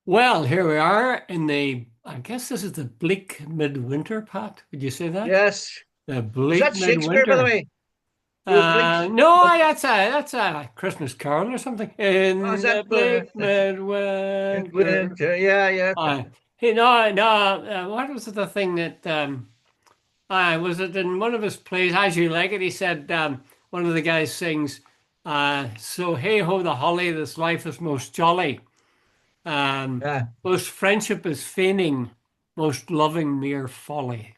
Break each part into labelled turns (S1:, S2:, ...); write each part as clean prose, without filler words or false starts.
S1: Well, here we are in I guess this is the bleak midwinter, Pat. Would you say that?
S2: Yes.
S1: The
S2: Was
S1: bleak
S2: that Shakespeare, by the
S1: midwinter.
S2: way? The bleak.
S1: No,
S2: But
S1: that's a Christmas Carol or something.
S2: is
S1: In
S2: that
S1: the bleak midwinter.
S2: winter? Yeah, yeah.
S1: Uh, hey, no, no. What was the thing that was it in one of his plays, As You Like It? He said one of the guys sings, "So hey ho, the holly, this life is most jolly." Um,
S2: Yeah.
S1: Most friendship is feigning, most loving mere folly,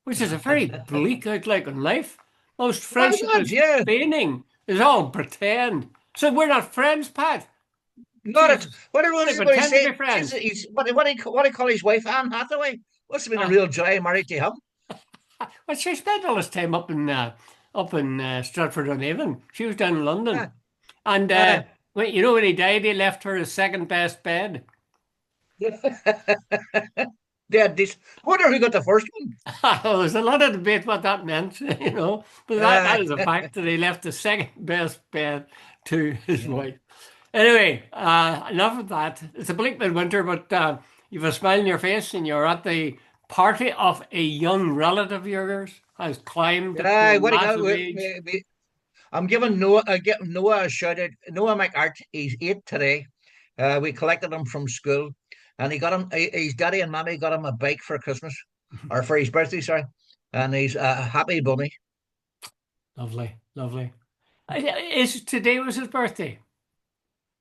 S1: which is a very bleak outlook on life. Most
S2: Why is
S1: friendship
S2: that?
S1: is
S2: Yeah.
S1: feigning, is all pretend. So we're not friends, Pat.
S2: Not it.
S1: Jesus,
S2: What did
S1: we
S2: everybody
S1: pretend to
S2: say?
S1: be
S2: Jesus,
S1: friends.
S2: what do you call his wife, Anne Hathaway? Must have been a
S1: Uh,
S2: real joy married to him.
S1: well, she spent all this time up in Stratford-on-Avon. She was down in London,
S2: Yeah.
S1: and
S2: Uh,
S1: when he died, he left her his second best bed.
S2: they had this. Wonder who got the first one.
S1: There's a lot of debate what that meant, but that is a fact that he left the second best bed to his
S2: Yeah.
S1: wife. Anyway, enough of that. It's a bleak midwinter, but you've a smile on your face and you're at the party of a young relative of yours has climbed up to
S2: Yeah.
S1: a
S2: What do you
S1: massive
S2: got?
S1: age.
S2: I'm giving Noah. Getting Noah a shout out. Noah McArt. He's 8 today. We collected him from school, and he got him. His daddy and mommy got him a bike for Christmas, or for his birthday. Sorry, and he's a happy bunny.
S1: Lovely, lovely. Is today was his birthday?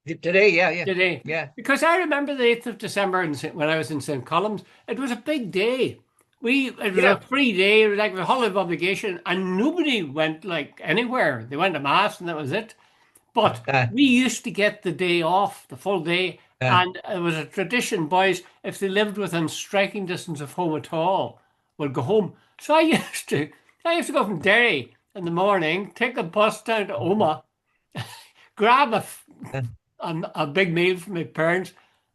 S2: Today, yeah, yeah,
S1: Today,
S2: yeah,
S1: because I remember the 8th of December when I was in St. Columns, it was a big day. It was a
S2: yeah.
S1: free day. It was like a holiday of obligation, and nobody went like anywhere. They went to mass, and that was it. But
S2: Uh,
S1: we used to get the day off, the full day,
S2: uh,
S1: and it was a tradition. Boys, if they lived within striking distance of home at all, would go home. So I used to go from Derry in the morning, take a bus down to Oma, grab
S2: uh,
S1: a big meal from my parents,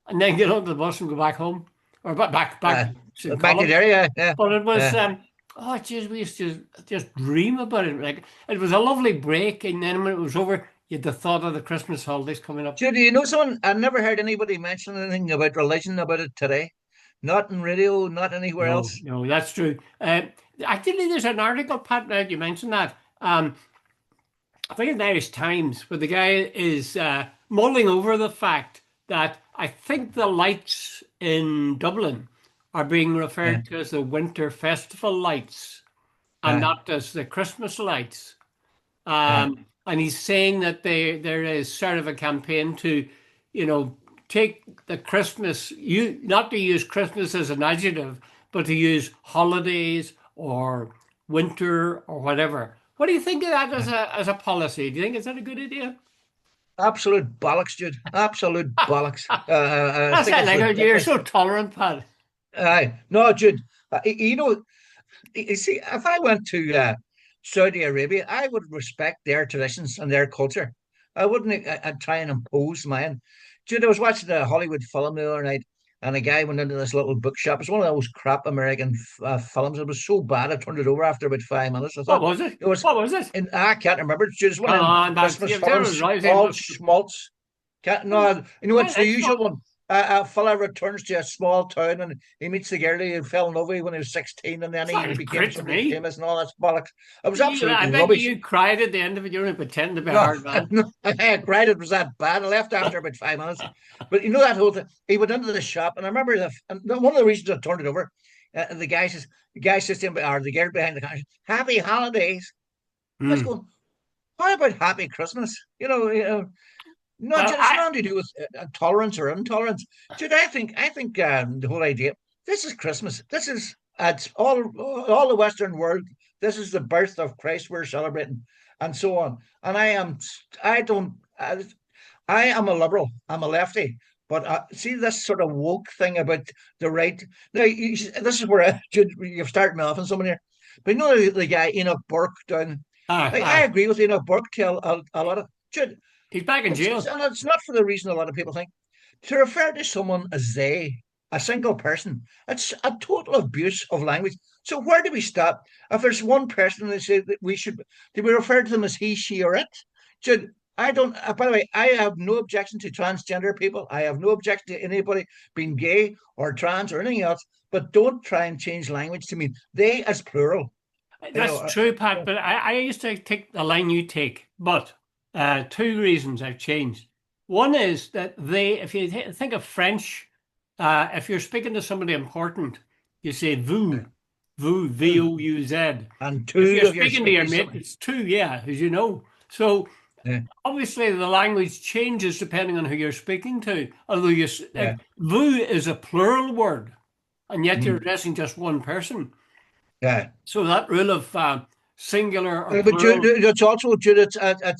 S1: and then get onto the bus and go back home or back
S2: uh,
S1: to St.
S2: back to
S1: Columns.
S2: there, yeah, yeah,
S1: But it was
S2: yeah.
S1: oh jeez, we used to just dream about it. Like it was a lovely break, and then when it was over, you had the thought of the Christmas holidays coming up.
S2: Judy, you know someone? I never heard anybody mention anything about religion about it today. Not in radio, not anywhere
S1: No,
S2: else.
S1: no, that's true. Actually, there's an article, Pat. Now you mentioned that. I think in the Irish Times, where the guy is mulling over the fact that I think the lights in Dublin are being
S2: Yeah,
S1: referred to as the winter festival lights and
S2: uh,
S1: not as the Christmas lights.
S2: uh,
S1: And he's saying that there is sort of a campaign to, you know, take the Christmas, you not to use Christmas as an adjective, but to use holidays or winter or whatever. What do you think of that
S2: uh.
S1: as a policy? Do you think is that a good idea?
S2: Absolute bollocks, Jude. Absolute bollocks. I
S1: That's
S2: think
S1: it.
S2: it's
S1: Like you're
S2: ridiculous.
S1: so tolerant, Pat.
S2: No, Jude. You know, you see, if I went to Saudi Arabia, I would respect their traditions and their culture. I wouldn't try and impose mine. Dude, I was watching a Hollywood film the other night, and a guy went into this little bookshop. It's one of those crap American films. It was so bad, I turned it over after about 5 minutes. I
S1: What
S2: thought
S1: was it?
S2: it was,
S1: What was it?
S2: and I can't remember. It's one
S1: Come
S2: of them
S1: on, Pat.
S2: Christmas
S1: You've never
S2: films,
S1: Rosary
S2: all
S1: must.
S2: schmaltz. No, you know, it's the
S1: It's
S2: usual
S1: not.
S2: one. A fella returns to a small town and he meets the girl he fell in love with when he was 16, and then
S1: It's
S2: he
S1: not
S2: became
S1: great to
S2: somebody
S1: me.
S2: famous and all that bollocks. It was absolute
S1: I bet
S2: rubbish.
S1: you cried at the end of it. You're only pretending to be a
S2: No,
S1: hard man.
S2: no, I cried it was that bad. I left after about 5 minutes. But you know that whole thing. He went into the shop, and I remember and one of the reasons I turned it over. The guy says to him, or the girl behind the counter, "Happy holidays." I was
S1: Hmm.
S2: going, "How about Happy Christmas?"
S1: Well,
S2: It's nothing to do with tolerance or intolerance. Dude, I think the whole idea. This is Christmas. This is it's all the Western world. This is the birth of Christ we're celebrating, and so on. And I don't. I am a liberal. I'm a lefty. But see this sort of woke thing about the right. Now, this is where you've started me off on someone here. But you know the guy Enoch Burke down.
S1: aye,
S2: I
S1: aye.
S2: agree with Enoch Burke to a lot of. Dude,
S1: He's back in jail.
S2: it's not for the reason a lot of people think. To refer to someone as they, a single person, it's a total abuse of language. So where do we stop? If there's one person they say that do we refer to them as he, she, or it? Should I don't. By the way, I have no objection to transgender people. I have no objection to anybody being gay or trans or anything else. But don't try and change language to mean they as plural. You
S1: That's
S2: know.
S1: true, Pat, but I used to take the line you take, but two reasons I've changed. One is that if you think of French, if you're speaking to somebody important, you say vous, vous,
S2: Two
S1: V-O-U-Z.
S2: and
S1: If you're
S2: two of your
S1: speaking to your
S2: speaking
S1: mate,
S2: something.
S1: it's two, yeah, as you know. So
S2: Yeah,
S1: obviously the language changes depending on who you're speaking to. Although
S2: yeah,
S1: like, vous is a plural word, and yet you're
S2: mm,
S1: addressing just one person.
S2: yeah.
S1: So that rule of singular or
S2: But
S1: plural.
S2: it's also, Jude, it's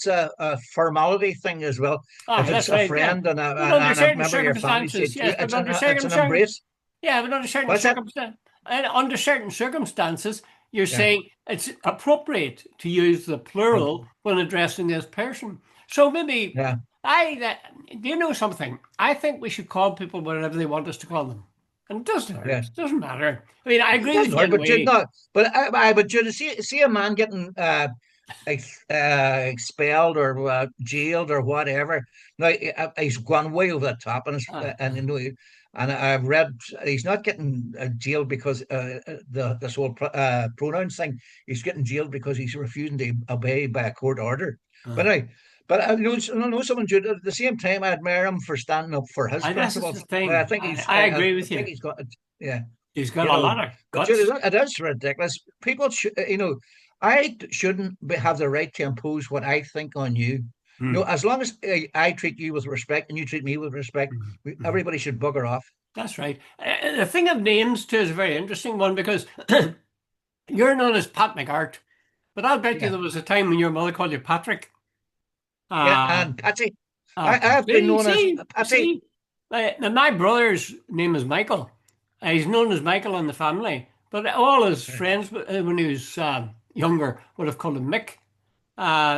S2: a formality thing as well.
S1: Ah,
S2: If it's
S1: that's
S2: a
S1: right. Yeah.
S2: friend and
S1: But under
S2: a
S1: certain
S2: member of your family, say
S1: circumstances,
S2: two,
S1: yes. But under
S2: it's
S1: certain
S2: an embrace.
S1: yeah. But under certain
S2: What's that?
S1: under certain circumstances, you're
S2: Yeah,
S1: saying it's appropriate to use the
S2: um,
S1: plural when addressing this person. So maybe
S2: yeah.
S1: do you know something? I think we should call people whatever they want us to call them, and it doesn't hurt.
S2: Yeah.
S1: It doesn't matter. I mean, I
S2: It
S1: agree with
S2: doesn't
S1: you
S2: hurt,
S1: in a
S2: but Jude,
S1: way.
S2: no. But but Jude, see a man getting expelled or jailed or whatever. Now he's gone way over the top,
S1: Ah,
S2: and you know, and I've read he's not getting jailed because this whole pronouns thing. He's getting jailed because he's refusing to obey by a court order. But
S1: ah.
S2: I, but I know someone Jude, at the same time. I admire him for standing up for his
S1: This is the
S2: principles. I
S1: thing.
S2: think
S1: I agree
S2: I
S1: with
S2: think
S1: you.
S2: he's got yeah.
S1: He's got
S2: You
S1: a
S2: know,
S1: lot of
S2: but Judy,
S1: guts.
S2: it is ridiculous. People should, you know, I shouldn't have the right to impose what I think on you.
S1: Hmm.
S2: No, as long as I treat you with respect and you treat me with respect,
S1: Hmm. Hmm.
S2: everybody should bugger off.
S1: That's right. The thing of names too is a very interesting one because you're known as Pat McArt, but I'll bet you
S2: Yeah,
S1: there was a time when your mother called you Patrick.
S2: yeah.
S1: Uh,
S2: And Patsy, I have been
S1: see,
S2: known as
S1: see,
S2: Patsy.
S1: see. My brother's name is Michael. He's known as Michael in the family, but all his
S2: Yeah,
S1: friends when he was younger would have called him Mick.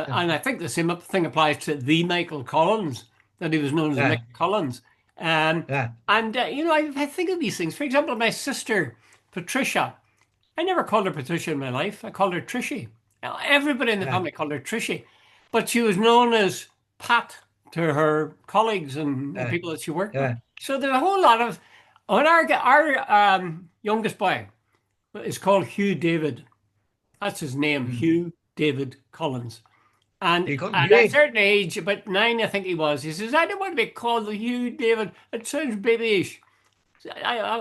S2: yeah,
S1: And I think the same thing applies to the Michael Collins, that he was known as Mick
S2: yeah,
S1: Collins. Um,
S2: yeah,
S1: and, I think of these things. For example, my sister, Patricia, I never called her Patricia in my life. I called her Trishy. Now, everybody in the
S2: yeah,
S1: family called her Trishy, but she was known as Pat to her colleagues and the
S2: yeah,
S1: people that she worked with.
S2: yeah,
S1: So there's a whole lot of, when our youngest boy is called Hugh David. That's his name,
S2: mm.
S1: Hugh David Collins. And
S2: You call him
S1: at a
S2: Huey?
S1: certain age, about 9, I think he was, he says, I don't want to be called Hugh David. It sounds babyish.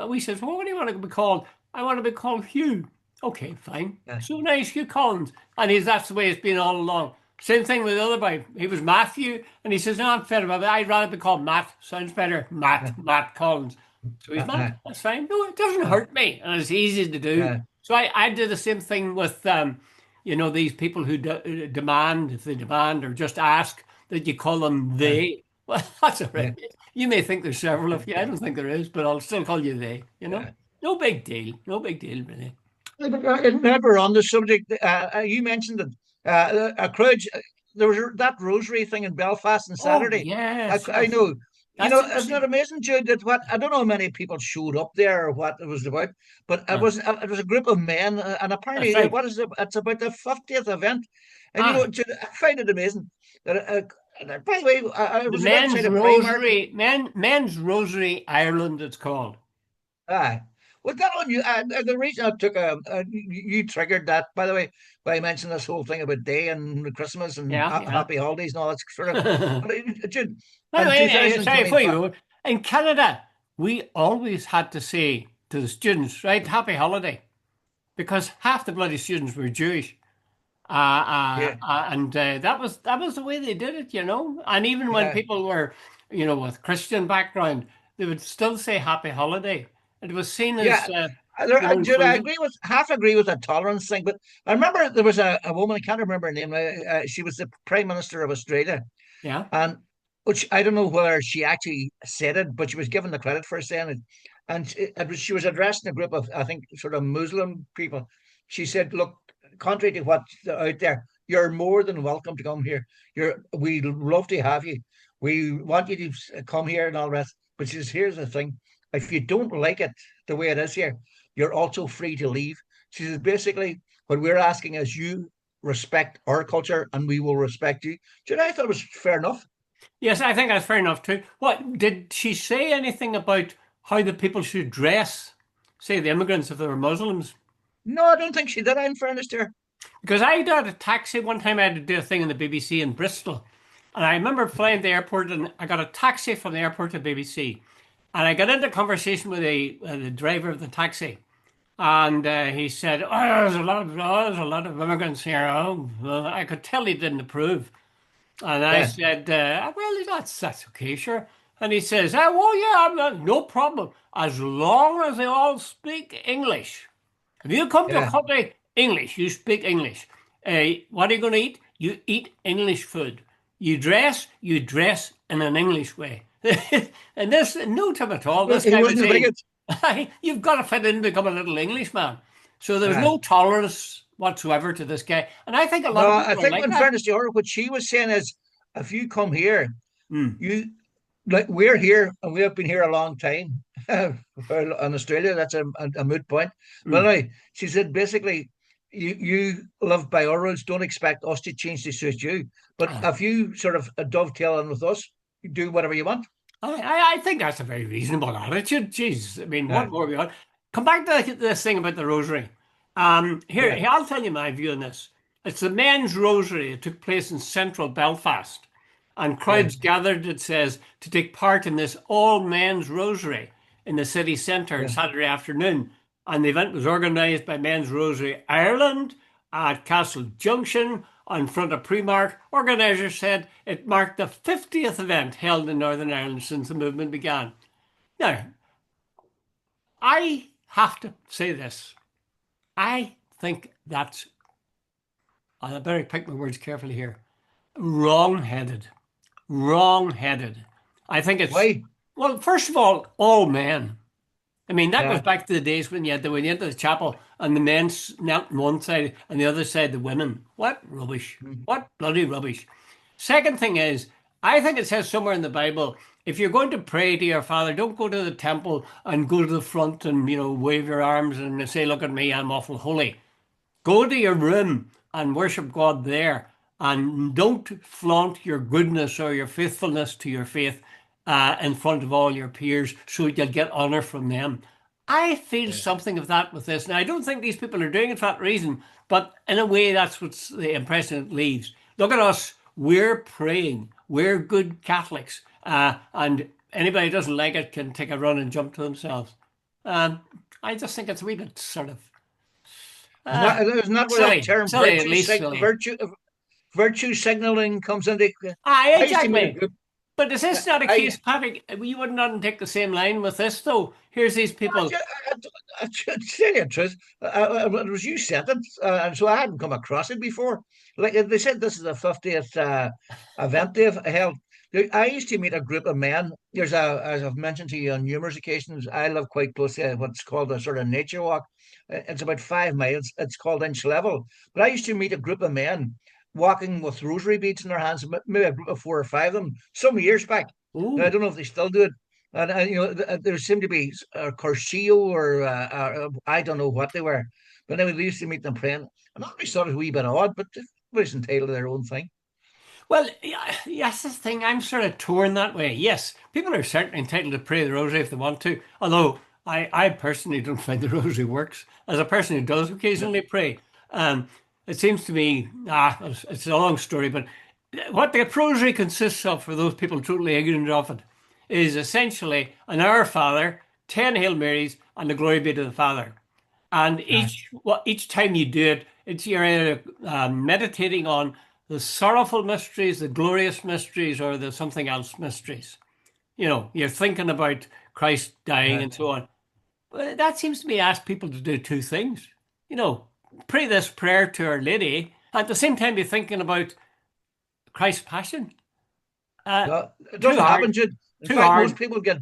S1: We says, well, what do you want to be called? I want to be called Hugh. Okay, fine.
S2: Yeah,
S1: So nice, Hugh Collins. And that's the way it's been all along. Same thing with the other boy. He was Matthew, and he says, no, I'm fed about it. I'd rather be called Matt. Sounds better.
S2: yeah,
S1: Matt Collins. So he's Matt.
S2: yeah,
S1: That's fine. No, it doesn't
S2: yeah,
S1: hurt me, and it's easy to do.
S2: yeah,
S1: So I do the same thing with, these people who demand, if they demand or just ask, that you call them
S2: yeah,
S1: they. Well, that's all
S2: yeah,
S1: right. You may think there's several of you. I don't think there is, but I'll still call you they.
S2: yeah.
S1: No big deal. No big deal, really.
S2: Never on the subject. You mentioned that a crowd. There was that Rosary thing in Belfast on
S1: Oh,
S2: Saturday.
S1: yes,
S2: I
S1: yes.
S2: know. You
S1: That's
S2: know, isn't it
S1: interesting.
S2: amazing, Jude? That what I don't know how many people showed up there or what it was about, but
S1: Uh,
S2: it was a group of men, and
S1: that's
S2: apparently,
S1: right.
S2: what is it? It's about the 50th event, and you know,
S1: Ah,
S2: Jude, I find it amazing that. By the way, it
S1: the
S2: was a bit outside of Primark.
S1: Men's Rosary Ireland, it's called.
S2: Aye. Was that on you? The reason I took you triggered that, by the way, by mentioning this whole thing about day and Christmas and
S1: Yeah, yeah.
S2: happy holidays and all that sort of. But Jude,
S1: By the
S2: in
S1: way, sorry for
S2: 2025,
S1: you. In Canada, we always had to say to the students, right, happy holiday, because half the bloody students were Jewish.
S2: yeah,
S1: And that was the way they did it. And even when
S2: yeah,
S1: people were, with Christian background, they would still say happy holiday. It was seen as
S2: yeah. There, Jude, I
S1: inclusive.
S2: agree with half agree with the tolerance thing, but I remember there was a woman, I can't remember her name. She was the Prime Minister of Australia,
S1: Yeah.
S2: and which I don't know whether she actually said it, but she was given the credit for saying it. And she was addressing a group of, I think, sort of Muslim people. She said, "Look, contrary to what's out there, you're more than welcome to come here. We love to have you. We want you to come here and all the rest." But she says, "Here's the thing: if you don't like it the way it is here, you're also free to leave." She says, "Basically, what we're asking is you." respect our culture and we will respect you. I thought it was fair enough.
S1: Yes, I think that's fair enough too. What did she say anything about how the people should dress? Say the immigrants if they were Muslims?
S2: No, I don't think she did. In fairness to her.
S1: Because I got a taxi one time. I had to do a thing in the BBC in Bristol, and I remember flying to the airport, and I got a taxi from the airport to BBC, and I got into conversation with the driver of the taxi, and he said, "Oh, there's a lot of immigrants here." Oh, well, I could tell he didn't approve. And I
S2: Yeah,
S1: said, well, that's okay, sure. And he says, oh, well, yeah, no problem. As long as they all speak English. If you come to a
S2: yeah.
S1: country, English, you speak English. What are you going to eat? You eat English food. You dress in an English way. And this, no time at all, this
S2: He
S1: guy was
S2: wasn't a
S1: saying,
S2: bigot.
S1: you've got to fit in and become a little Englishman. So there's
S2: Uh,
S1: no tolerance whatsoever to this guy. And I think a lot
S2: no,
S1: of
S2: I
S1: people are
S2: think
S1: like
S2: in
S1: that.
S2: fairness to her, what she was saying is, if you come here,
S1: Mm.
S2: you like we're here and we have been here a long time. Well, in Australia, that's a moot point. But
S1: Mm.
S2: anyway, she said basically, you live by our rules. Don't expect us to change to suit you. But
S1: Ah.
S2: if you sort of dovetail in with us, you do whatever you want.
S1: I think that's a very reasonable attitude. Jeez, I mean, what
S2: Yeah,
S1: more we want? Come back to this thing about the rosary.
S2: yeah,
S1: I'll tell you my view on this. It's the men's rosary. It took place in central Belfast, and
S2: yeah,
S1: crowds gathered, it says, to take part in this all men's rosary in the city centre
S2: yeah.
S1: Saturday afternoon. And the event was organised by Men's Rosary Ireland at Castle Junction in front of Primark. Organisers said it marked the 50th event held in Northern Ireland since the movement began. Now, I have to say this. I think that's, and I better pick my words carefully here, wrong-headed. Wrong-headed. I think it's,
S2: Why?
S1: well, first of all men. I mean, that goes
S2: Yeah,
S1: back to the days when when you entered the chapel and the men knelt on one side and the other side the women. What rubbish.
S2: mm,
S1: What bloody rubbish. Second thing is, I think it says somewhere in the Bible, if you're going to pray to your father, don't go to the temple and go to the front and, wave your arms and say, look at me, I'm awful holy. Go to your room and worship God there. And don't flaunt your goodness or your faithfulness to your faith in front of all your peers so you'll get honor from them. I feel
S2: yeah.
S1: something of that with this. Now, I don't think these people are doing it for that reason, but in a way, that's what's the impression it leaves. Look at us. We're praying. We're good Catholics. And anybody who doesn't like it can take a run and jump to themselves. Um, I just think it's a wee bit sort of
S2: And
S1: uh,
S2: that where that
S1: silly.
S2: term
S1: Silly, at least silly.
S2: virtue signaling comes into.
S1: Aye,
S2: I used to meet a
S1: exactly.
S2: group.
S1: But is this not a
S2: I
S1: case, Patrick? You would not take the same line with this, though. Here's these people.
S2: I should tell you the truth. It was you said it, and so I hadn't come across it before. Like they said, this is the 50th event they've held. I used to meet a group of men. As I've mentioned to you on numerous occasions, I live quite close to what's called a sort of nature walk. It's about 5 miles. It's called Inch Level. But I used to meet a group of men walking with rosary beads in their hands, maybe a group of 4 or 5 of them, some years back. Now, I
S1: Oh,
S2: don't know if they still do it. And there seemed to be a Curcio or I don't know what they were. But anyway, they used to meet them praying. And I always thought it was a wee bit odd, but everybody's entitled to their own thing.
S1: well, yes, this thing, I'm sort of torn that way. Yes, people are certainly entitled to pray the rosary if they want to, although I personally don't find the rosary works. As a person who does
S2: No,
S1: occasionally pray, it seems to me, it's a long story, but what the rosary consists of, for those people totally ignorant of it, is essentially an Our Father, 10 Hail Marys, and the glory be to the Father. And
S2: uh,
S1: each time you do it, it's you're either meditating on the sorrowful mysteries, the glorious mysteries, or the something else mysteries. You're thinking about Christ dying
S2: uh,
S1: and so on. But that seems to me ask people to do two things. You know, pray this prayer to Our Lady, at the same time be thinking about Christ's Passion. Uh,
S2: no, it
S1: too
S2: doesn't happen,
S1: hard,
S2: Jude. In
S1: too
S2: fact, most
S1: hard.
S2: people get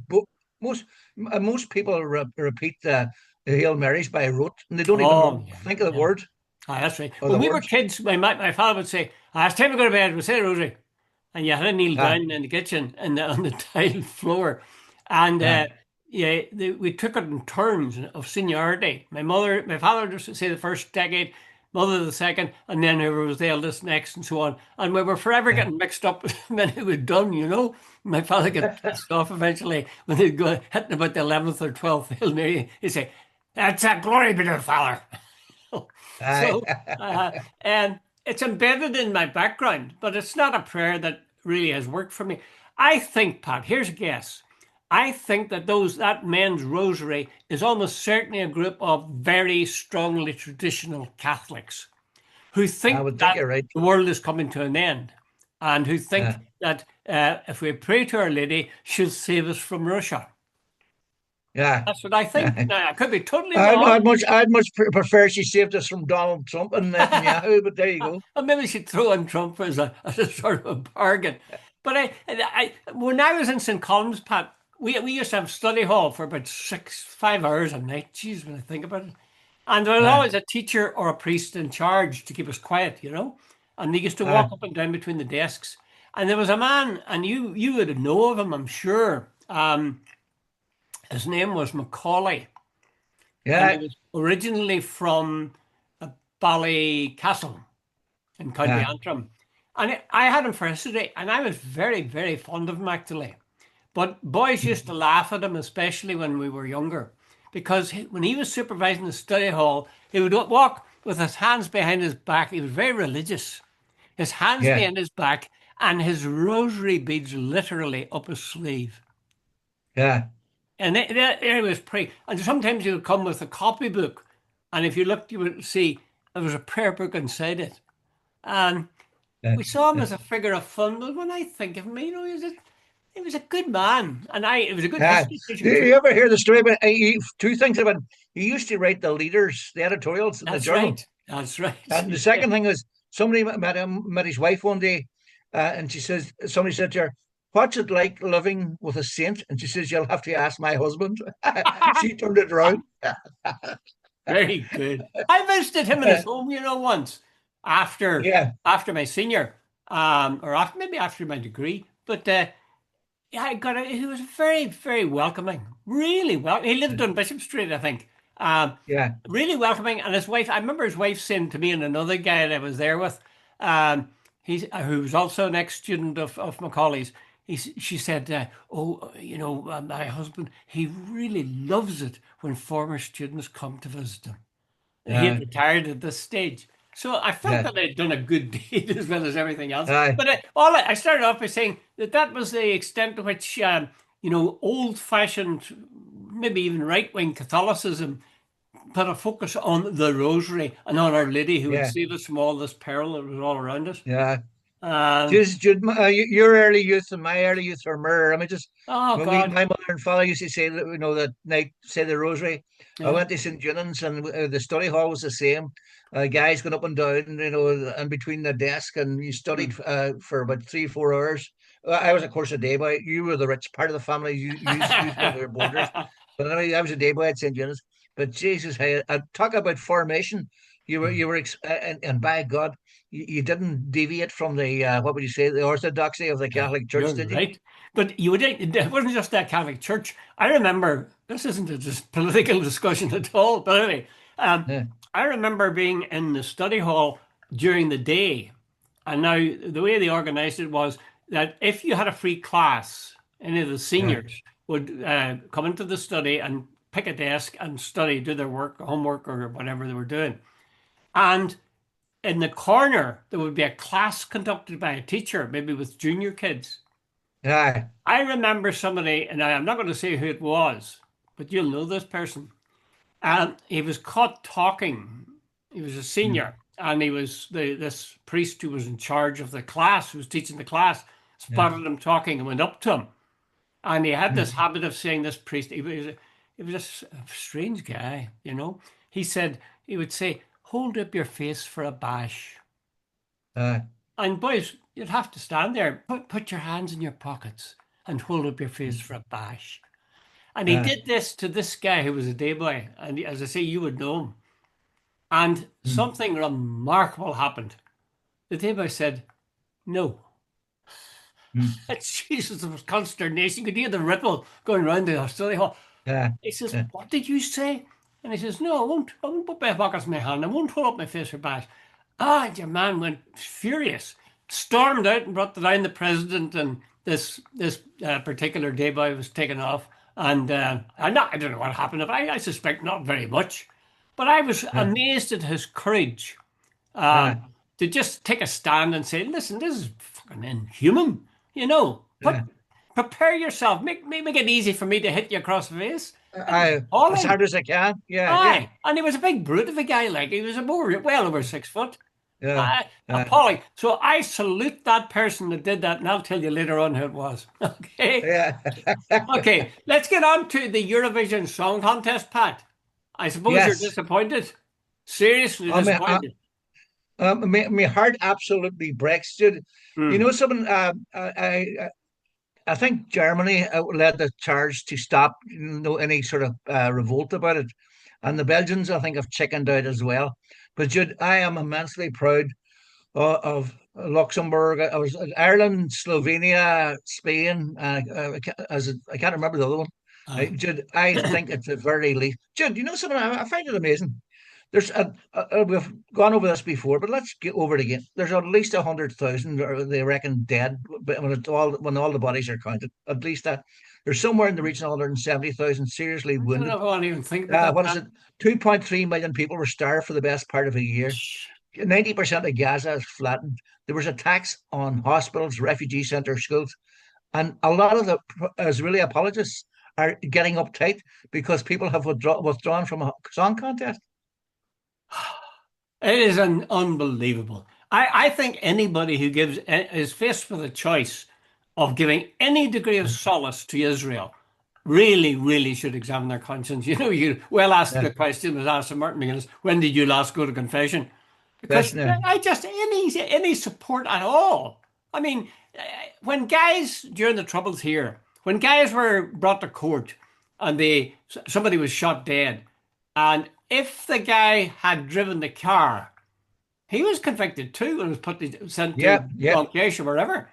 S2: most most people repeat the Hail Marys by rote, and they don't
S1: Oh,
S2: even
S1: yeah,
S2: think of the
S1: yeah.
S2: word
S1: Ah, that's right.
S2: or
S1: When
S2: the
S1: we were
S2: words.
S1: kids, my father would say, it's time to go to bed. We say the rosary. And you had to kneel
S2: Uh,
S1: down in the kitchen and on the tiled floor. And
S2: uh,
S1: we took it in turns of seniority. My father used to say the first decade, mother the second, and then whoever was the eldest next, and so on. And we were forever
S2: Yeah.
S1: getting mixed up when it was done, you know. My father got pissed off eventually when they'd go hitting about the 11th or 12th Hail Mary. He'd say, "That's a glory be to the Father."
S2: Aye.
S1: So, and it's embedded in my background, but it's not a prayer that really has worked for me. I think, Pat, here's a guess. I think that that men's rosary is almost certainly a group of very strongly traditional Catholics who
S2: I
S1: think
S2: would think
S1: that
S2: you're right.
S1: the world is coming to an end, and who think
S2: Yeah.
S1: that if we pray to Our Lady, she'll save us from Russia.
S2: Yeah.
S1: That's what I think.
S2: Yeah.
S1: Now, I could be totally
S2: I'd
S1: wrong.
S2: much prefer she saved us from Donald Trump and Netanyahu, but there you go.
S1: Or maybe she'd throw in Trump as a sort of a bargain. But when I was in St. Colum's, Pat, we used to have study hall for about 5 hours a night. Jeez, when I think about it. And there was
S2: Uh,
S1: always a teacher or a priest in charge to keep us quiet, you know. And they used to
S2: uh,
S1: walk up and down between the desks. And there was a man, and you would know of him, I'm sure. His name was Macaulay, and he
S2: yeah.
S1: was originally from Ballycastle in County
S2: Yeah.
S1: Antrim. And I had him for history, and I was very, very fond of him actually. But boys used to laugh at him, especially when we were younger, because when he was supervising the study hall, he would walk with his hands behind his back. He was very religious. His hands
S2: Yeah.
S1: behind his back, and his rosary beads literally up his sleeve.
S2: Yeah.
S1: And it was pretty. And sometimes he would come with a copybook, and if you looked, you would see there was a prayer book inside it. And
S2: Yeah.
S1: we saw him
S2: Yeah.
S1: as a figure of fun, but when I think of him, you know, he was a good man, and it was a good
S2: Yeah.
S1: history teacher
S2: You
S1: too.
S2: ever hear the story about two things about he used to write the leaders, the editorials in the
S1: That's
S2: journal.
S1: right. That's right.
S2: And the second thing is somebody met his wife one day, and somebody said to her, "What's it like living with a saint?" And she says, "You'll have to ask my husband." She turned it around.
S1: Very good. I visited him in his home, you know, once after
S2: Yeah.
S1: after my senior, or after maybe after my degree. But yeah, he was very, very welcoming. Really well. He lived on Bishop Street, I think. Um,
S2: Yeah.
S1: really welcoming. And his wife, I remember his wife saying to me and another guy that I was there with, who was also an ex-student of Macaulay's. She said, "Oh, you know, my husband, he really loves it when former students come to visit him." He had
S2: Yeah.
S1: retired at this stage. So I felt
S2: Yeah.
S1: that I'd done a good deed as well as everything else.
S2: Aye.
S1: But I started off by saying that was the extent to which, you know, old-fashioned, maybe even right-wing Catholicism put a focus on the Rosary and on Our Lady who would
S2: Yeah.
S1: save us from all this peril that was all around us.
S2: Yeah.
S1: Um,
S2: Just Jude, your early youth and my early youth are mirror. I mean, just
S1: oh
S2: when
S1: God,
S2: my mother and father used to say that, that night, say the rosary. I
S1: yeah.
S2: went to St. Junan's and the study hall was the same. Guys going up and down, and between the desk, and you studied
S1: Mm.
S2: for about 3, 4 hours. I was, of course, a day boy. You were the rich part of the family. You were boarders. But anyway, I was a day boy at St. Junan's. But Jesus, hey, I talk about formation. And by God, you didn't deviate from the what would you say, the orthodoxy of the
S1: Yeah,
S2: Catholic Church,
S1: you're
S2: did you?
S1: right. But it wasn't just that Catholic Church. I remember, this isn't a just political discussion at all, but anyway, um,
S2: Yeah.
S1: I remember being in the study hall during the day. And now the way they organized it was that if you had a free class, any of the
S2: Yeah.
S1: seniors would come into the study and pick a desk and study, do their work, homework, or whatever they were doing. And in the corner, there would be a class conducted by a teacher, maybe with junior kids.
S2: Yeah.
S1: I remember somebody, and I'm not going to say who it was, but you'll know this person. And he was caught talking. He was a
S2: Mm.
S1: senior, and he was this priest who was in charge of the class, who was teaching the class,
S2: Yeah.
S1: spotted him talking and went up to him. And he had this
S2: Mm.
S1: habit of saying, this priest, he was a strange guy, you know. He would say, "Hold up your face for a bash."
S2: Uh,
S1: And boys, you'd have to stand there, put your hands in your pockets and hold up your face for a bash. And he
S2: uh,
S1: did this to this guy who was a day boy. And as I say, you would know him. And
S2: mm.
S1: something remarkable happened. The day boy said, "No."
S2: Mm.
S1: And Jesus, there was consternation. You could hear the ripple going around the study hall.
S2: Yeah.
S1: He says,
S2: Yeah.
S1: "What did you say?" And he says, no, I won't put my pockets in my hand. I won't hold up my face for bash. Ah, your man went furious, stormed out and brought down the president. And this particular day boy was taken off. And I don't know what happened. I suspect not very much. But I was
S2: Yeah.
S1: amazed at his courage
S2: Yeah.
S1: to just take a stand and say, listen, this is fucking inhuman. You know,
S2: Yeah.
S1: prepare yourself. Make it easy for me to hit you across the face. It was
S2: As
S1: appalling.
S2: hard as I can. Yeah. Yeah.
S1: Aye. And he was a big brute of a guy. Like, he was well over 6 foot.
S2: Yeah.
S1: Appalling. So I salute that person that did that, and I'll tell you later on who it was. Okay.
S2: Yeah.
S1: Okay. Let's get on to the Eurovision Song Contest, Pat. I suppose you're
S2: Yes.
S1: disappointed. Seriously
S2: I mean,
S1: disappointed.
S2: my heart absolutely breaks, dude. You
S1: Hmm.
S2: know something? I think Germany led the charge to stop, any sort of revolt about it, and the Belgians, I think, have chickened out as well. But Jude, I am immensely proud of Luxembourg. I was Ireland, Slovenia, Spain. I can't remember the other one.
S1: Aye.
S2: Jude, I think it's a very least. Jude, you know something? I find it amazing. We've gone over this before, but let's get over it again. There's at least 100,000, or they reckon, dead. But when all the bodies are counted, at least that there's somewhere in the region of 170,000 seriously
S1: I don't
S2: wounded.
S1: know if I want to even think about that,
S2: What is
S1: Pat.
S2: it? 2.3 million people were starved for the best part of a year. 90% of Gaza is flattened. There was attacks on hospitals, refugee centres, schools, and a lot of the Israeli apologists are getting uptight because people have withdrawn from a song contest.
S1: It is unbelievable. I think anybody who is faced with a choice of giving any degree of solace to Israel really, really should examine their conscience. You know, you well asked
S2: Yeah,
S1: the question was asked to Martin McGuinness, when did you last go to confession?
S2: yes,
S1: Because
S2: yeah,
S1: I just any support at all. I mean, when guys during the troubles here, when guys were brought to court and somebody was shot dead, and if the guy had driven the car, he was convicted too and was sent to
S2: yeah, yeah,
S1: Dalkesh or wherever.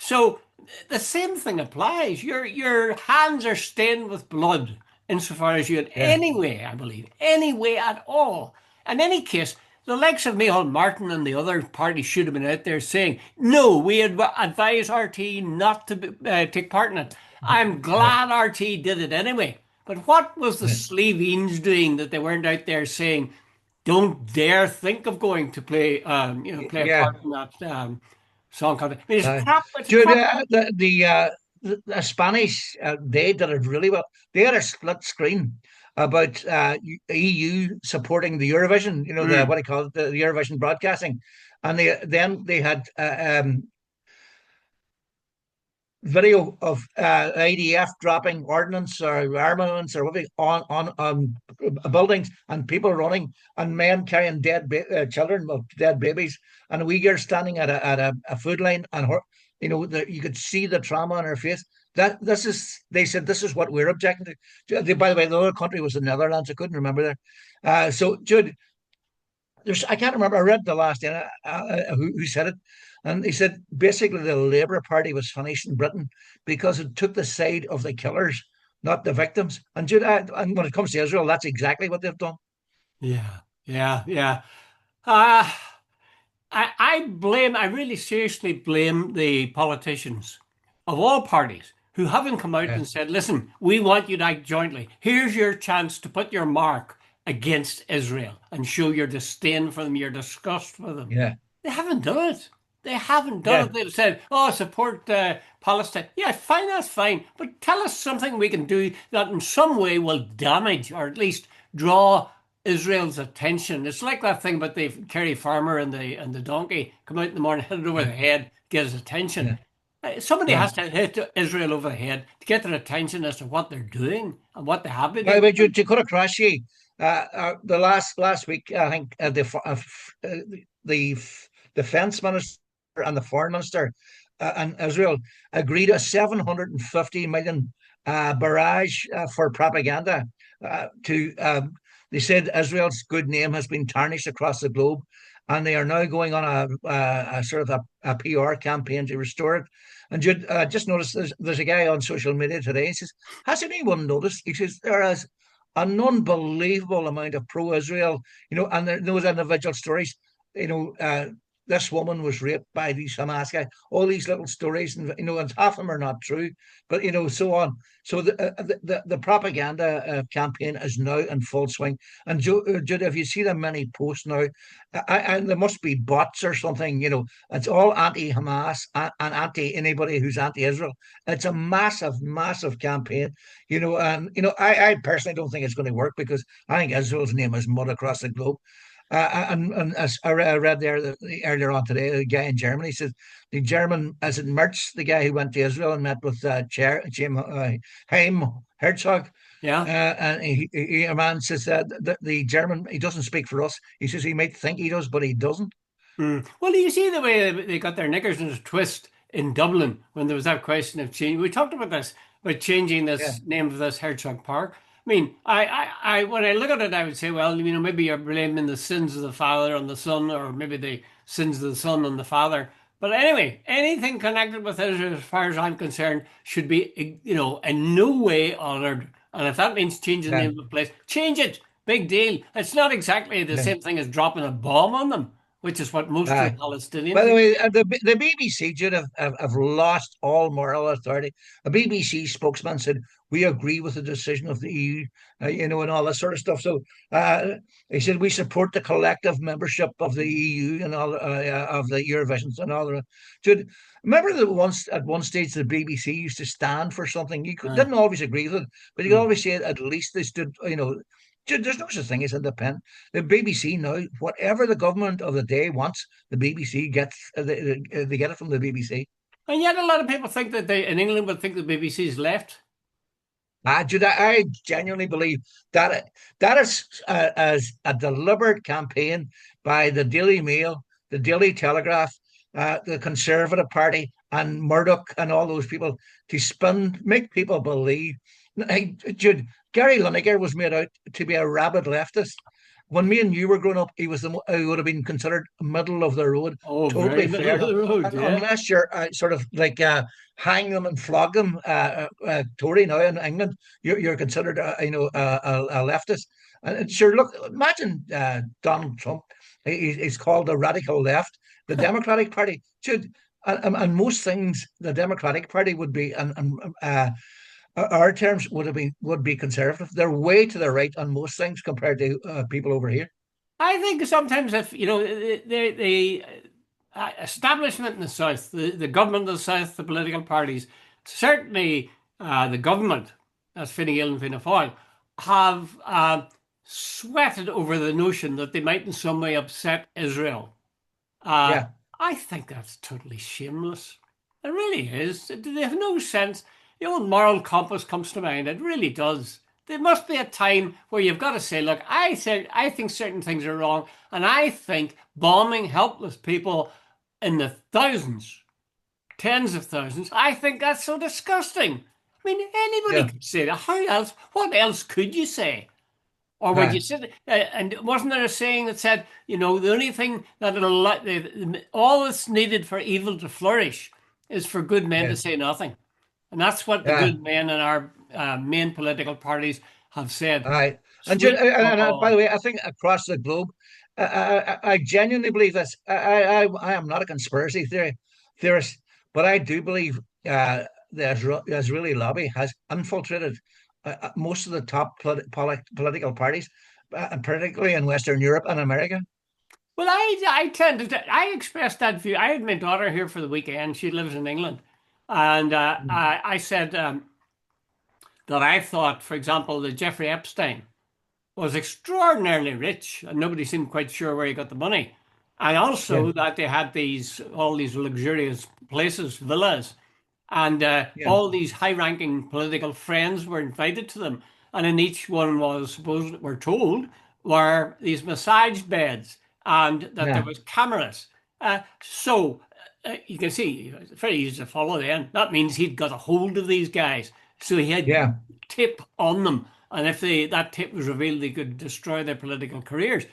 S1: So the same thing applies. Your hands are stained with blood insofar as you in
S2: yeah,
S1: any way, I believe, any way at all. In any case, the likes of Micheál Martin and the other parties should have been out there saying, no, we advise RT not to take part in it. I'm
S2: yeah,
S1: glad RT did it anyway. But what was the
S2: yeah,
S1: Slovenes doing that they weren't out there saying, don't dare think of going to play, play a
S2: yeah.
S1: part in that song contest. I mean,
S2: Uh,
S1: it's a
S2: Dude,
S1: crap.
S2: the Spanish, they did it really well. They had a split screen about EU supporting the Eurovision. You know, the
S1: Mm.
S2: what do you call it, the Eurovision broadcasting, and they had video of IDF dropping ordnance or armaments or whatever on buildings, and people running, and men carrying children with dead babies, and a wee girl standing at a food line, and you could see the trauma on her face. They said this is what we're objecting to. By the way, the other country was the Netherlands. I couldn't remember there. So Jude, I can't remember. I read the last day, who said it, and he said basically the Labour Party was finished in Britain because it took the side of the killers, not the victims. And when it comes to Israel, that's exactly what they've done.
S1: Yeah, yeah, yeah. Uh, I really seriously blame the politicians of all parties who haven't come out
S2: Yeah,
S1: and said, listen, we want you to act jointly. Here's your chance to put your mark against Israel and show your disdain for them, your disgust for them.
S2: yeah,
S1: They haven't done it. They haven't done
S2: yeah,
S1: it. They've said, oh, support Palestine. Yeah, fine, that's fine. But tell us something we can do that in some way will damage or at least draw Israel's attention. It's like that thing about the Kerry farmer and the donkey come out in the morning, hit it over the
S2: yeah,
S1: head, get his attention.
S2: yeah,
S1: Somebody
S2: yeah.
S1: has to hit Israel over the head to get their attention as to what they're doing and what they have been
S2: By the
S1: doing.
S2: way, to cut across you, the last week, I think the defense minister and the foreign minister and Israel agreed a 750 million barrage for propaganda. To They said Israel's good name has been tarnished across the globe, and they are now going on a sort of a PR campaign to restore it. And just noticed there's a guy on social media today. He says, "Has anyone noticed?" He says, "There is an unbelievable amount of pro-Israel, and those individual stories, you know, uh, this woman was raped by these Hamas guys, all these little stories, and half of them are not true, but so on. So the propaganda campaign is now in full swing. And Jude, if you see the many posts now, and there must be bots or something, it's all anti-Hamas and anti anybody who's anti-Israel. It's a massive, massive campaign, and I personally don't think it's going to work because I think Israel's name is mud across the globe. And as I read there earlier on today, the guy in Germany says the German, as it Mertz, the guy who went to Israel and met with Chair Jim Haim Herzog,
S1: Yeah.
S2: and a man says that the German, he doesn't speak for us. He says he might think he does, but he doesn't.
S1: Mm. Well, do you see the way they got their knickers in a twist in Dublin when there was that question of change? We talked about this, about changing
S2: Yeah,
S1: this name of this Hertzog Park. I mean, when I look at it, I would say, well, maybe you're blaming the sins of the father on the son, or maybe the sins of the son on the father. But anyway, anything connected with Israel, as far as I'm concerned, should be, in no way honoured. And if that means changing the
S2: yeah,
S1: name of the place, change it. Big deal. It's not exactly the
S2: yeah.
S1: same thing as dropping a bomb on them, which is what most of
S2: Uh,
S1: the
S2: By
S1: Palestinians
S2: the
S1: are.
S2: way, the BBC Jude have lost all moral authority. A BBC spokesman said, "We agree with the decision of the EU," and all that sort of stuff. So uh, he said, "We support the collective membership of the EU and all of the Eurovisions and all that." Jude, remember that once at one stage the BBC used to stand for something.
S1: Uh,
S2: Didn't always agree with it, but you could
S1: mm.
S2: always say at least they stood. There's no such thing as independent. The BBC now, whatever the government of the day wants, the BBC gets. They get it from the BBC.
S1: And yet, a lot of people think that they in England would think the BBC's left.
S2: Jude, I genuinely believe that that is as a deliberate campaign by the Daily Mail, the Daily Telegraph, the Conservative Party, and Murdoch, and all those people to make people believe. Hey, Jude, Gary Lineker was made out to be a rabid leftist. When me and you were growing up, he would have been considered middle of the road,
S1: Oh, very
S2: totally
S1: middle
S2: fair
S1: of
S2: enough.
S1: the road,
S2: And
S1: yeah.
S2: unless you're sort of like hang them and flog them, Tory now in England, you're considered a leftist. And sure, look, imagine Donald Trump. He's called the radical left. The Democratic Party should, and most things the Democratic Party would be, and our terms would be conservative. They're way to the right on most things compared to people over here.
S1: I think sometimes if the establishment in the South, the government of the South, the political parties, certainly the government, as Fine Gael and Fianna Fáil, have sweated over the notion that they might in some way upset Israel. Uh,
S2: Yeah,
S1: I think that's totally shameless. It really is. They have no sense. The old moral compass comes to mind. It really does. There must be a time where you've got to say, look, I think certain things are wrong, and I think bombing helpless people in the thousands, tens of thousands, I think that's so disgusting. I mean, anybody
S2: yeah,
S1: could say that. How else? What else could you say? Or would
S2: uh,
S1: you sit? And wasn't there a saying that said, the only thing that all that's needed for evil to flourish is for good men
S2: yeah,
S1: to say nothing, and that's what the
S2: yeah.
S1: good men in our main political parties have said.
S2: Aye.
S1: Sweet fuck
S2: By the
S1: all.
S2: way, I think across the globe, I genuinely believe this. I am not a conspiracy theorist, but I do believe the Israeli lobby has infiltrated most of the top political parties, and particularly in Western Europe and America.
S1: Well, I tend to I expressed that view. I had my daughter here for the weekend. She lives in England, and I said that I thought, for example, that Jeffrey Epstein was extraordinarily rich, and nobody seemed quite sure where he got the money. And
S2: Yeah,
S1: also that they had all these luxurious places, villas, and
S2: yeah,
S1: all these high-ranking political friends were invited to them. And in each one was supposed, we're told, were these massage beds, and that there
S2: yeah,
S1: was cameras. So you can see it's very easy to follow. Then that means he'd got a hold of these guys, so he had
S2: yeah,
S1: tape on them, and if that tape was revealed, they could destroy their political careers.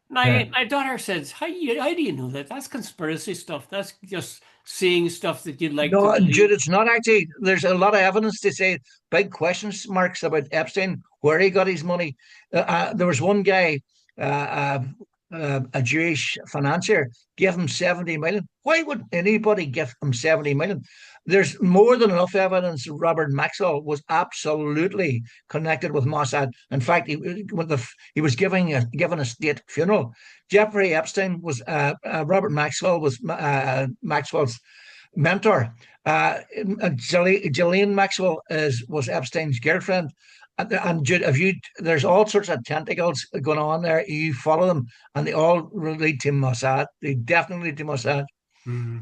S1: My
S2: Yeah.
S1: my daughter says, how do you know that? That's conspiracy stuff. That's just seeing stuff that you'd like to
S2: No, Jude,
S1: believe.
S2: it's not actually. There's a lot of evidence to say big question marks about Epstein, where he got his money. There was one guy, a Jewish financier, gave him 70 million. Why would anybody give him 70 million? There's more than enough evidence Robert Maxwell was absolutely connected with Mossad. In fact, he was given a state funeral. Jeffrey Epstein was Robert Maxwell was Maxwell's mentor. Ghislaine Maxwell was Epstein's girlfriend. And if you, there's all sorts of tentacles going on there. You follow them, and they all lead to Mossad. They definitely lead to Mossad.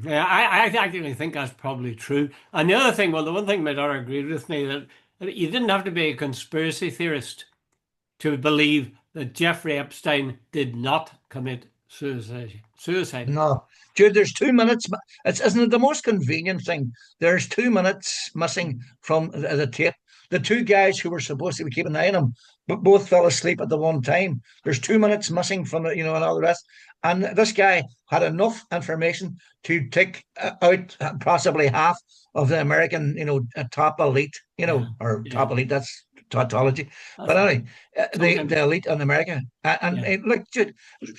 S1: Yeah, I actually think that's probably true. And the other thing, well, the one thing my daughter agreed with me that you didn't have to be a conspiracy theorist to believe that Jeffrey Epstein did not commit suicide. Suicide.
S2: No, Jude, there's 2 minutes. Isn't it the most convenient thing? There's 2 minutes missing from the tape. The two guys who were supposed to be keeping an eye on him, but both fell asleep at the one time. There's 2 minutes missing from it, and all the rest. And this guy had enough information to take out possibly half of the American, top elite,
S1: Yeah,
S2: or
S1: yeah,
S2: top elite. That's tautology.
S1: that's
S2: But
S1: right.
S2: anyway, the
S1: Sometimes,
S2: elite in America. And
S1: yeah.
S2: look, Jude,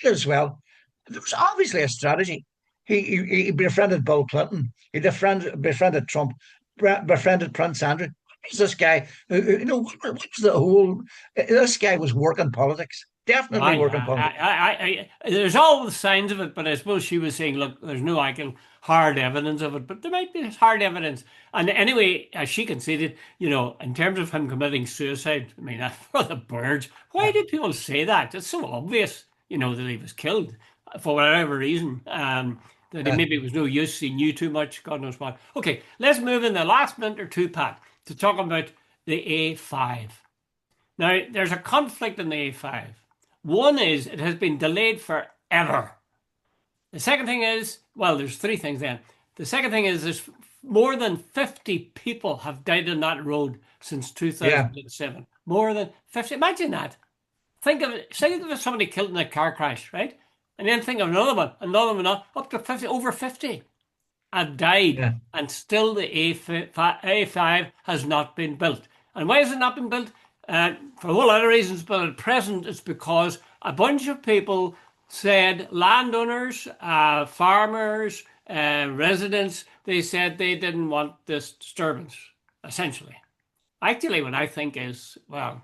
S2: as well, there was obviously a strategy. He befriended Bill Clinton. He befriended Trump. Befriended Prince Andrew. Who's this guy? What's the whole? This guy was working politics.
S1: Ah,
S2: Definitely working
S1: yeah.
S2: politics.
S1: There's all the signs of it, but I suppose she was saying, look, there's no actual hard evidence of it, but there might be hard evidence. And anyway, as she conceded, in terms of him committing suicide, I mean, for the birds, why
S2: Yeah,
S1: do people say that? It's so obvious, that he was killed for whatever reason. That he
S2: yeah,
S1: maybe was no use, he knew too much, God knows what. Okay, let's move in the last minute or two, Pat, to talk about the A5. Now, there's a conflict in the A5. One is it has been delayed forever. The second thing is, well, there's three things then. The second thing is there's more than 50 people have died on that road since
S2: yeah,
S1: 2007. More than 50. Imagine that. Think of it. Think of somebody killed in a car crash, right? And then think of another one, up to 50, over 50 have died,
S2: yeah,
S1: and still the A5 has not been built. And why has it not been built? For a whole lot of reasons, but at present it's because a bunch of people said, landowners, farmers, residents, they said they didn't want this disturbance, essentially. Actually, what I think is, well,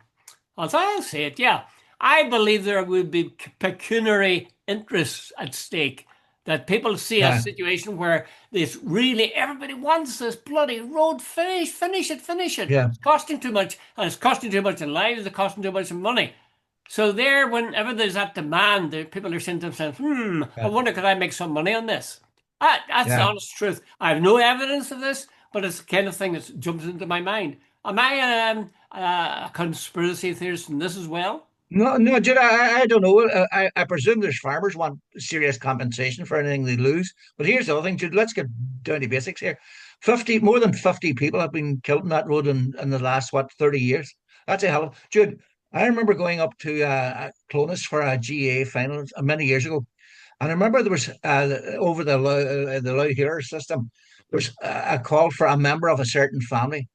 S1: I'll say it, yeah. I believe there would be pecuniary interests at stake. That people see a
S2: yeah,
S1: situation where this really everybody wants this bloody road finished, finish it.
S2: yeah,
S1: It's costing too much, and it's costing too much in lives, it's costing too much in money. So there, whenever there's that demand, the people are saying to themselves, I
S2: yeah,
S1: wonder could I make some money on this? That's the
S2: yeah.
S1: honest truth. I have no evidence of this, but it's the kind of thing that jumps into my mind. Am I a conspiracy theorist in this as well?
S2: No, no, Jude, I don't know. I presume there's farmers want serious compensation for anything they lose. But here's the other thing, Jude. Let's get down to basics here. More than 50 people have been killed on that road in the last, 30 years. That's a hell of, Jude. I remember going up to Clonus for a GA final many years ago. And I remember there was over the loud hearer system, there was a call for a member of a certain family.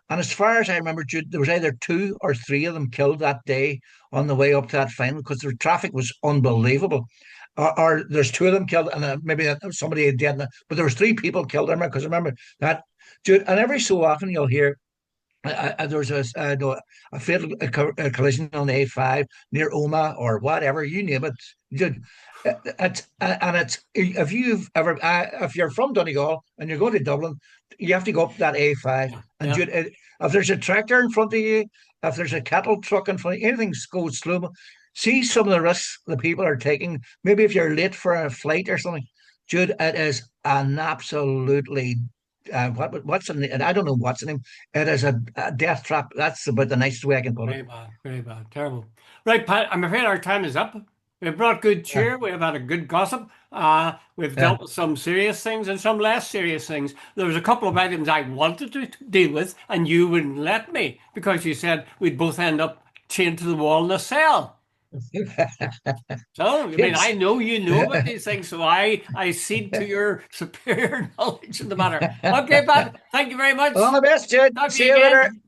S2: And as far as I remember, Jude, there was either two or three of them killed that day on the way up to that final because the traffic was unbelievable. Or there's two of them killed, and maybe somebody dead, but there was three people killed. I remember because I remember that, Jude. And every so often you'll hear there was no, a fatal collision on the A5 near Oma or whatever, you name it. Jude, it's if you're from Donegal and you're going to Dublin, you have to go up that A5.
S1: Yeah,
S2: And
S1: yeah.
S2: Jude, if there's a tractor in front of you, if there's a cattle truck in front of you, anything goes slow. See some of the risks the people are taking. Maybe if you're late for a flight or something, Jude, it is an absolutely what's the name? I don't know what's the name. It is a death trap. That's about the nicest way I can put it.
S1: Very bad, terrible. Right, Pat, I'm afraid our time is up. We've brought good
S2: Yeah,
S1: cheer. We have had a good gossip. We've
S2: yeah,
S1: dealt with some serious things and some less serious things. There was a couple of items I wanted to deal with, and you wouldn't let me because you said we'd both end up chained to the wall in a cell. So, I mean, I
S2: Yes.
S1: know you know about these things, so I cede to your superior knowledge of the matter. Okay, Pat, thank you very
S2: All
S1: much.
S2: the best, Jude.
S1: Talk to
S2: See
S1: you
S2: you later.
S1: again.